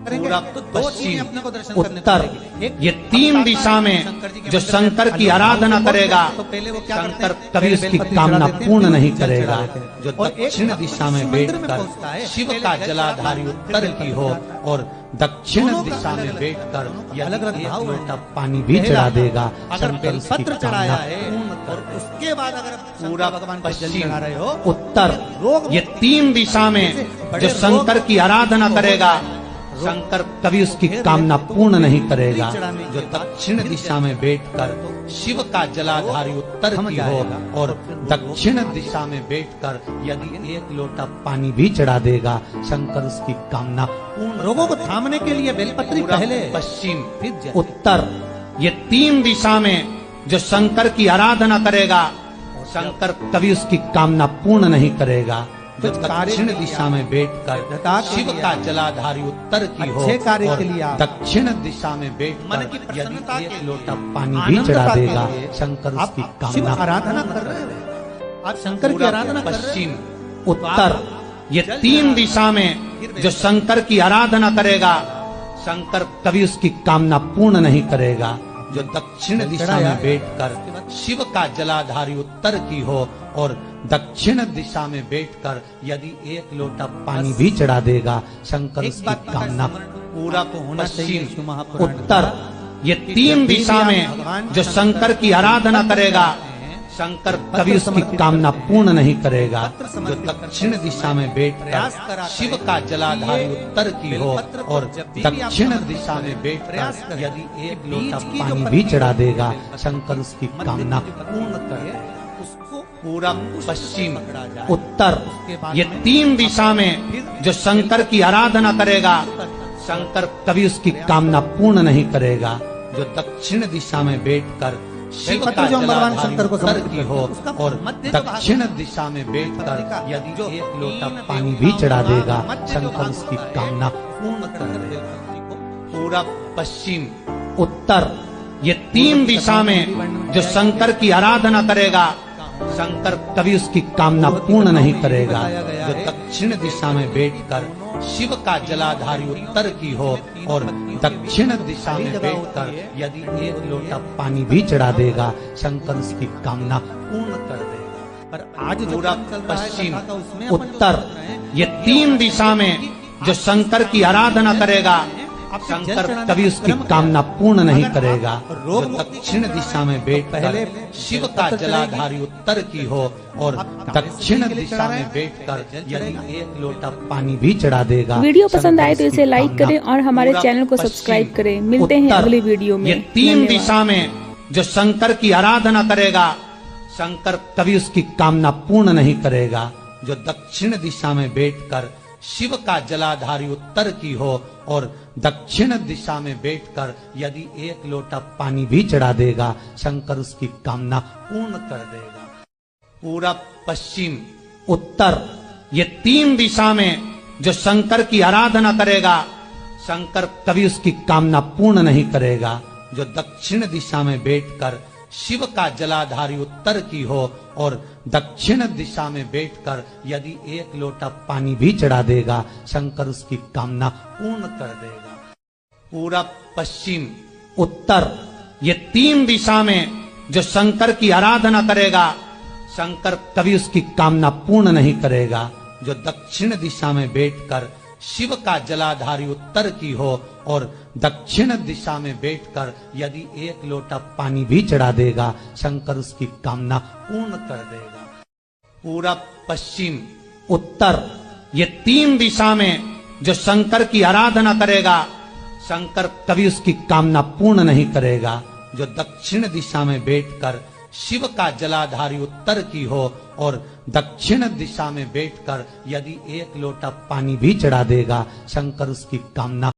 पूरब, पश्चिम, उत्तर, ये तीन दिशा में जो शंकर की आराधना करेगा, शंकर कभी उसकी कामना पूर्ण नहीं करेगा। जो दक्षिण दिशा में बैठकर शिव का जलाधारी उत्तर की हो और दक्षिण दिशा में बैठकर अलग अलग लोटा पानी भी चढ़ा देगा, शंकर उसकी कामना और उसके बाद अगर पूरब, पश्चिम, उत्तर, ये तीन दिशा में जो शंकर की आराधना करेगा, शंकर कभी उसकी कामना पूर्ण नहीं करेगा। जो दक्षिण दिशा में बैठकर शिव का जलाधारी उत्तर की हो और दक्षिण दिशा में बैठकर यदि एक लोटा पानी भी चढ़ा देगा, शंकर उसकी कामना पूर्ण। रोगों को थामने के लिए बेलपत्री पहले, पश्चिम, उत्तर, ये तीन दिशा में जो शंकर की आराधना करेगा, शंकर कभी उसकी कामना पूर्ण नहीं करेगा। जो दक्षिण दिशा में बैठकर शिव का जलाधारी उत्तर की हो और दक्षिण दिशा में बैठकर यदि एक लोटा पानी भी चढ़ा देगा, शंकर उसकी कामना। आराधना कर रहे हैं आप, शंकर की आराधना। पश्चिम, उत्तर, ये तीन दिशा में जो शंकर की आराधना करेगा, शंकर कभी उसकी कामना पूर्ण नहीं करेगा। जो दक्षिण दिशा में बैठकर शिव का जलाधारी उत्तर की हो और दक्षिण दिशा में बैठकर यदि एक लोटा पानी भी चढ़ा देगा, शंकर उसकी कामना। पूरब, पश्चिम, उत्तर, ये तीन दिशा में जो शंकर की आराधना करेगा, शंकर कभी उसकी कामना पूर्ण नहीं करेगा। जो दक्षिण दिशा में बैठकर शिव का जलाधारी उत्तर की हो और दक्षिण दिशा में बैठकर यदि एक लोटा पानी भी चढ़ा देगा, शंकर उसकी कामना पूर्ण करेगा। पूरब, पश्चिम, उत्तर, ये तीन दिशा में जो शंकर की आराधना करेगा, शंकर कभी उसकी कामना पूर्ण नहीं करेगा। जो दक्षिण दिशा में बैठकर शिव का जलाधारी शंकर को उत्तर की हो और दक्षिण दिशा में बैठकर यदि एक लोटा पानी भी चढ़ा देगा, शंकर उसकी कामना पूर्ण कर देगा। पूरब, पश्चिम, उत्तर, ये तीन दिशा में जो शंकर की आराधना करेगा, शंकर कभी उसकी कामना पूर्ण नहीं करेगा। जो दक्षिण दिशा में बैठकर शिव का जलाधारी उत्तर की हो और दक्षिण दिशा में बैठकर यदि एक लोटा पानी भी चढ़ा देगा, शंकर उसकी कामना पूर्ण कर देगा। पर आज पूरब, पश्चिम, उत्तर, ये तीन दिशा में जो शंकर की आराधना करेगा, शंकर कभी उसकी कामना पूर्ण नहीं करेगा। जो दक्षिण दिशा में बैठकर शिव का जलाधारी उत्तर की हो और दक्षिण दिशा में बैठकर यदि एक लोटा पानी भी चढ़ा देगा। वीडियो पसंद आए तो इसे लाइक करें और हमारे चैनल को सब्सक्राइब करें। मिलते हैं अगली वीडियो में। ये तीन दिशा में जो शंकर की आराधना करेगा, शंकर कभी उसकी कामना पूर्ण नहीं करेगा। जो दक्षिण दिशा में बैठकर शिव का जलाधारी उत्तर की हो और दक्षिण दिशा में बैठकर यदि एक लोटा पानी भी चढ़ा देगा, शंकर उसकी कामना पूर्ण कर देगा। पूरब, पश्चिम, उत्तर, ये तीन दिशा में जो शंकर की आराधना करेगा, शंकर कभी उसकी कामना पूर्ण नहीं करेगा। जो दक्षिण दिशा में बैठकर शिव का जलाधारी उत्तर की हो और दक्षिण दिशा में बैठकर यदि एक लोटा पानी भी चढ़ा देगा, शंकर उसकी कामना पूर्ण कर देगा। पूरब, पश्चिम, उत्तर, ये तीन दिशा में जो शंकर की आराधना करेगा, शंकर कभी उसकी कामना पूर्ण नहीं करेगा। जो दक्षिण दिशा में बैठकर शिव का जलाधारी उत्तर की हो और दक्षिण दिशा में बैठकर यदि एक लोटा पानी भी चढ़ा देगा, शंकर उसकी कामना पूर्ण कर देगा। पूरब, पश्चिम, उत्तर, ये तीन दिशा में जो शंकर की आराधना करेगा, शंकर कभी उसकी कामना पूर्ण नहीं करेगा। जो दक्षिण दिशा में बैठकर शिव का जलाधारी उत्तर की हो और दक्षिण दिशा में बैठकर यदि एक लोटा पानी भी चढ़ा देगा, शंकर उसकी कामना